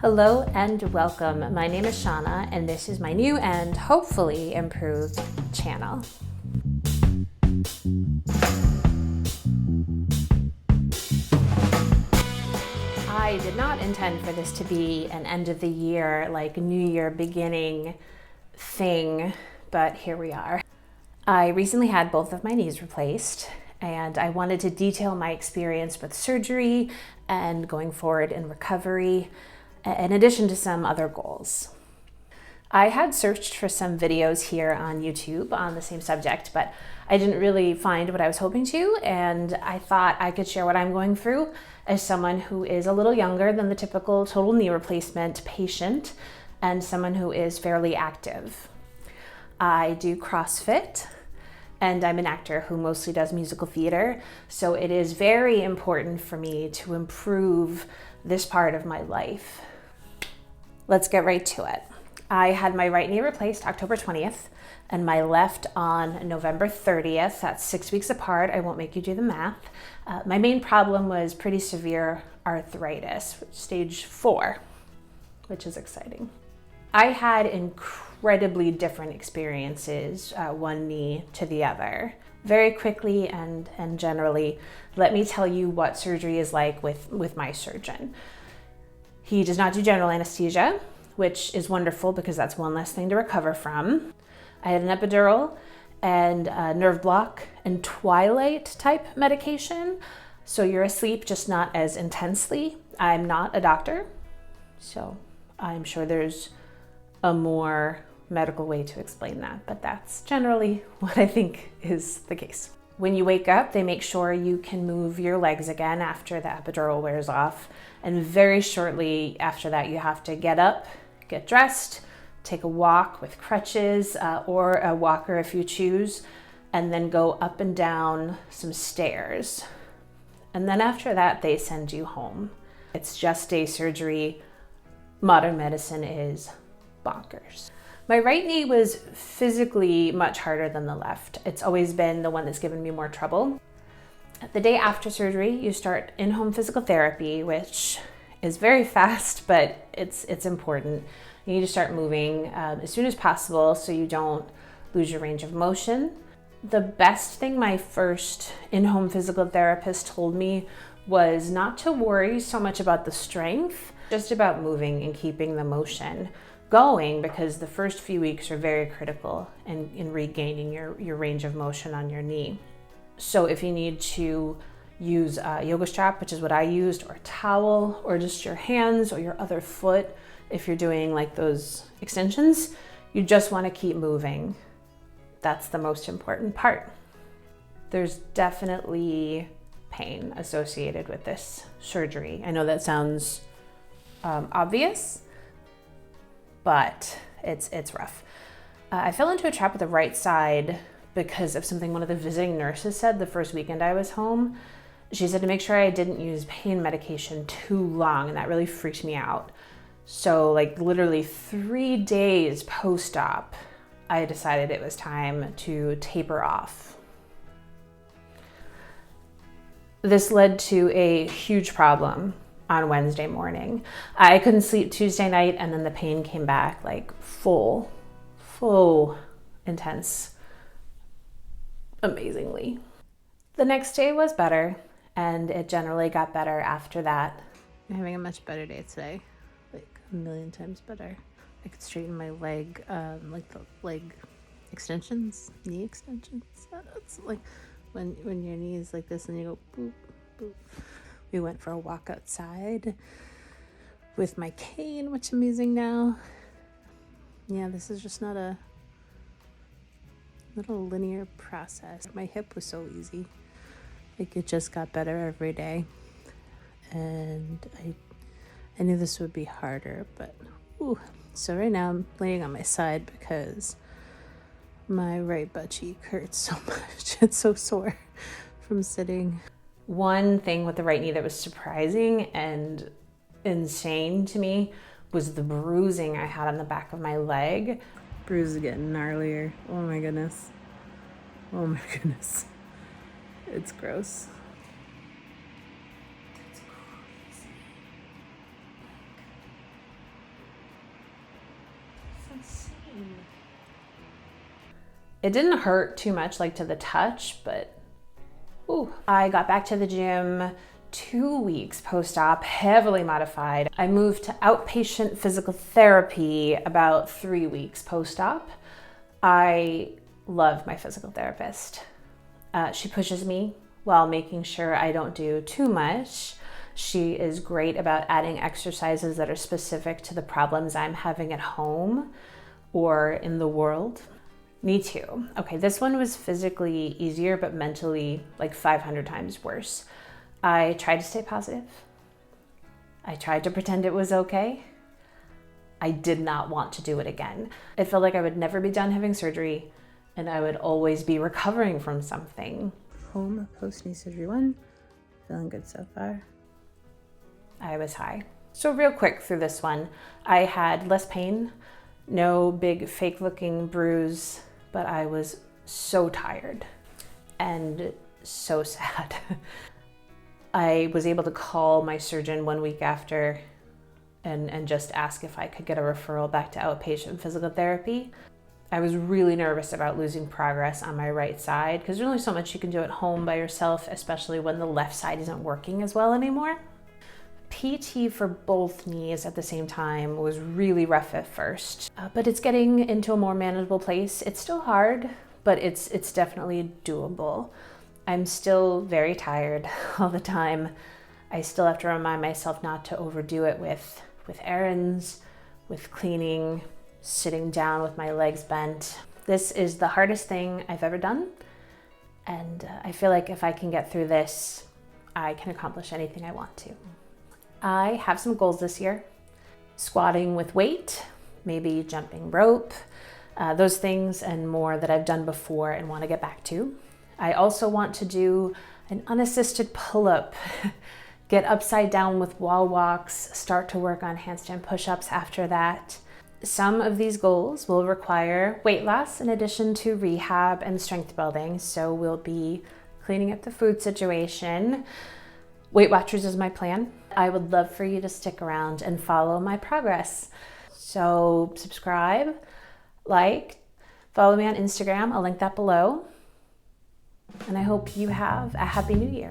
Hello and welcome. My name is Shauna and this is my new and hopefully improved channel. I did not intend for this to be an end of the year, like New Year beginning thing, but here we are. I recently had both of my knees replaced and I wanted to detail my experience with surgery and going forward in recovery, in addition to some other goals. I had searched for some videos here on YouTube on the same subject, but I didn't really find what I was hoping to, and I thought I could share what I'm going through as someone who is a little younger than the typical total knee replacement patient and someone who is fairly active. I do CrossFit, and I'm an actor who mostly does musical theater, so it is very important for me to improve this part of my life. Let's get right to it. I had my right knee replaced October 20th and my left on November 30th. That's 6 weeks apart. I won't make you do the math. My main problem was pretty severe arthritis, stage 4, which is exciting. I had incredibly different experiences, one knee to the other. Very quickly and generally, let me tell you what surgery is like with my surgeon. He does not do general anesthesia, which is wonderful because that's one less thing to recover from. I had an epidural and a nerve block and twilight type medication. So you're asleep, just not as intensely. I'm not a doctor, so I'm sure there's a more medical way to explain that, but that's generally what I think is the case. When you wake up, they make sure you can move your legs again after the epidural wears off. And very shortly after that, you have to get up, get dressed, take a walk with crutches or a walker if you choose, and then go up and down some stairs. And then after that, they send you home. It's just day surgery. Modern medicine is bonkers. My right knee was physically much harder than the left. It's always been the one that's given me more trouble. The day after surgery, you start in-home physical therapy, which is very fast, but it's important. You need to start moving as soon as possible so you don't lose your range of motion. The best thing my first in-home physical therapist told me was not to worry so much about the strength, just about moving and keeping the motion going, because the first few weeks are very critical in regaining your range of motion on your knee. So if you need to use a yoga strap, which is what I used, or a towel, or just your hands or your other foot, if you're doing like those extensions, you just want to keep moving. That's the most important part. There's definitely pain associated with this surgery. I know that sounds obvious, but it's rough. I fell into a trap with the right side because of something one of the visiting nurses said the first weekend I was home. She said to make sure I didn't use pain medication too long, and that really freaked me out. So like literally 3 days post-op, I decided it was time to taper off. This led to a huge problem on Wednesday morning. I couldn't sleep Tuesday night, and then the pain came back like full intense, amazingly. The next day was better, and it generally got better after that. I'm having a much better day today, like a million times better. I could straighten my leg, like the leg extensions, knee extensions. It's like when your knee is like this and you go boop, boop. We went for a walk outside with my cane, which I'm using now. Yeah, this is just not a little linear process. My hip was so easy. Like it just got better every day. And I knew this would be harder, but ooh. So right now I'm laying on my side because my right butt cheek hurts so much. It's so sore from sitting. One thing with the right knee that was surprising and insane to me was the bruising I had on the back of my leg. Bruise is getting gnarlier. Oh my goodness. Oh my goodness. It's gross. That's crazy. It didn't hurt too much, like to the touch, but ooh. I got back to the gym 2 weeks post-op, heavily modified. I moved to outpatient physical therapy about 3 weeks post-op. I love my physical therapist. She pushes me while making sure I don't do too much. She is great about adding exercises that are specific to the problems I'm having at home or in the world. Me too. Okay, this one was physically easier, but mentally like 500 times worse. I tried to stay positive. I tried to pretend it was okay. I did not want to do it again. It felt like I would never be done having surgery and I would always be recovering from something. Home post-knee surgery 1, feeling good so far. I was high. So real quick through this one, I had less pain, no big fake looking bruise, but I was so tired and so sad. I was able to call my surgeon 1 week after and just ask if I could get a referral back to outpatient physical therapy. I was really nervous about losing progress on my right side because there's only so much you can do at home by yourself, especially when the left side isn't working as well anymore. PT for both knees at the same time was really rough at first, but it's getting into a more manageable place. It's still hard, but it's definitely doable. I'm still very tired all the time. I still have to remind myself not to overdo it with errands, with cleaning, sitting down with my legs bent. This is the hardest thing I've ever done, and I feel like if I can get through this, I can accomplish anything I want to. I have some goals this year. Squatting with weight, maybe jumping rope, those things and more that I've done before and want to get back to. I also want to do an unassisted pull-up, get upside down with wall walks, start to work on handstand push-ups after that. Some of these goals will require weight loss in addition to rehab and strength building, so we'll be cleaning up the food situation. Weight Watchers is my plan. I would love for you to stick around and follow my progress. So subscribe, like, follow me on Instagram. I'll link that below. And I hope you have a happy new year.